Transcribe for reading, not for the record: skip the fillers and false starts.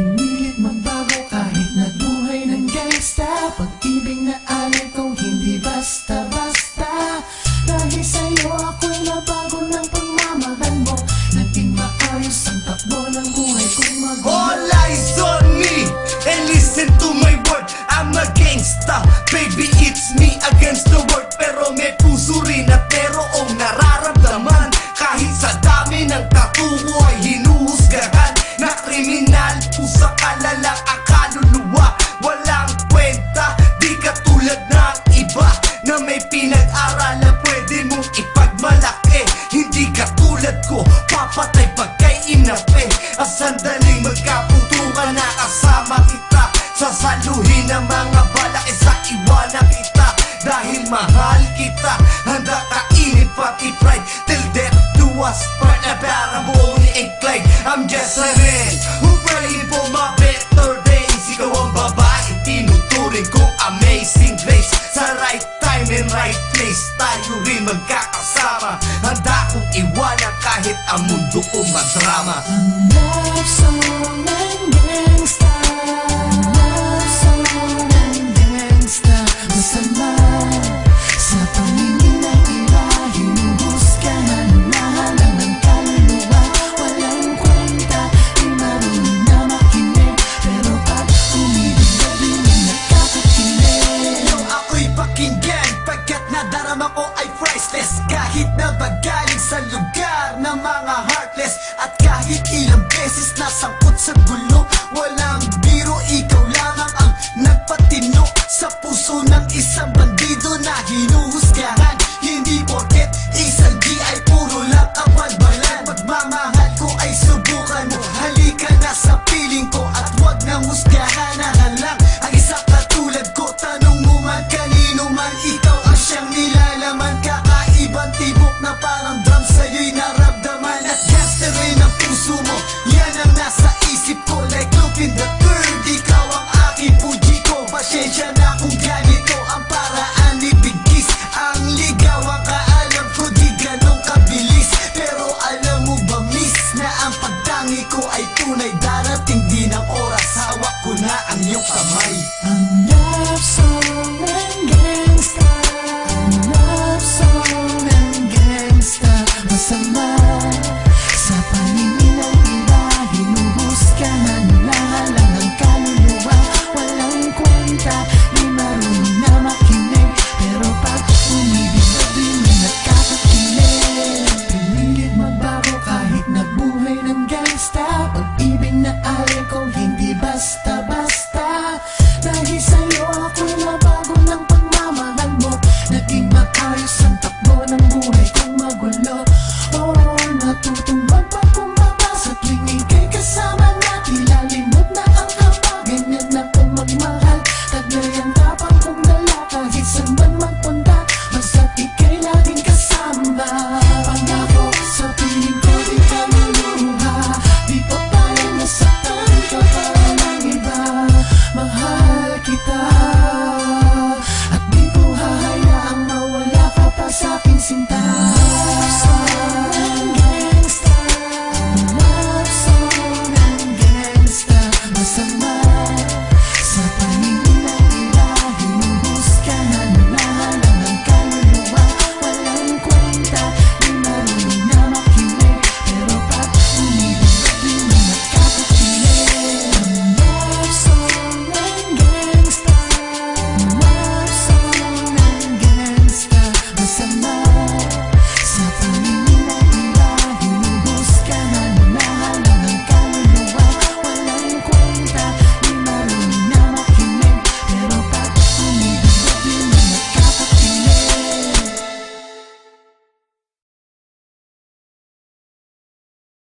Pinilit magbago kahit nagbuhay ng gangsta. Pag-ibig na alay kong hindi basta-basta. Dahil sa'yo ako'y nabago ng pagmamahal mo. Naging maayos ang takbo ng buhay kong magulo. All eyes on me and listen to my word. I'm a gangsta, baby, it's me against the world. Pero may puso rin at merong nararamdaman. Kahit sa dami ng katubo ay hinuhusgahan. Na kriminal, pusa kalalang ang kaluluwa. Walang kwenta, di katulad ng iba na may pinag-aralan pwede mong ipagmalaki. Hindi katulad ko, papatay pagkay inape. Ang sandaling magkaputukan na kasama kita. Sasaluhin ang mga balak sa iwanan kita. Dahil mahal kita, handa kainin pati pride. Till death do us part, na para mo ni-incline. I'm just a man who praying for my better days. Ikaw ang babae, tinuturing kong amazing grace. Sa right time and right place, tayo rin magkakasama. Handa kong iwanan kahit ang mundo ko madrama. Ang love song ng gangsta, love song ng gangsta. Masama sa paningin ng iba, hinuhusgahan na lang ng kaluluwa. Walang kwenta, di marunong na makinig. Pero pag umibig na rin ay nakakakilig. Yo, ako'y pakinggan pagkat nadarama ko ay priceless. Kahit na bagaling sa lugar ng mga heartless. At kahit ilang beses nasangkot sa gulo, walang biro, ikaw lamang ang nagpatino sa puso ng isang bandido na hinuhusgahan. Hindi porket isang G ay puro lang ang balbalan. Pagmamahal ko ay subukan mo, halika na sa piling ko. At wag nang husgahan na lang ang isang katulad ko. Tanong mo man kanino man, ikaw ang siyang nilalaman. Kakaibang tibok na parang drum, sa'yo'y naramdaman. At gangster rin ang puso mo, yan ang nasa isip ko. Like look in the third, ikaw ang aking puji ko. Pasensya na kung ganito ang paraan ni Bigis. Ang ligaw ang kaalam ko, di ganong kabilis. Pero alam mo ba miss, na ang pagtangi ko ay tunay. Darating din ang oras, hawak ko na ang iyong kamay. Ang love song ng gangsta, ang love song ng gangsta. Masama sa paningin ng iba, hinuhusgahan na lang ang kaluluwa. Walang kwenta, di marunong na makinig. Pero pag umibig na din ay nakakakilig. Pinilit magbago kahit nagbuhay ng gangsta. Pag-ibig na alay kong hindi basta-basta. Dahil sa'yo ako'y nabago ng pagmamahal mo. Naging maayos ang takbo ng buhay kong magulo. Oh, natutong magpakumbaba sa tuwing ika'y kasama na. Tila limot na ang haba, ganyan na kung magmahal. Taglay ang tapang kong dala kahit saan man magpunta. Basta't ika'y laging kasama. Pangako sa piling ko di ka luluha. Di pa tayo nasaktan ka pa ng iba. Mahal kita at di ko hahayaang mawala ka pa sa'kin.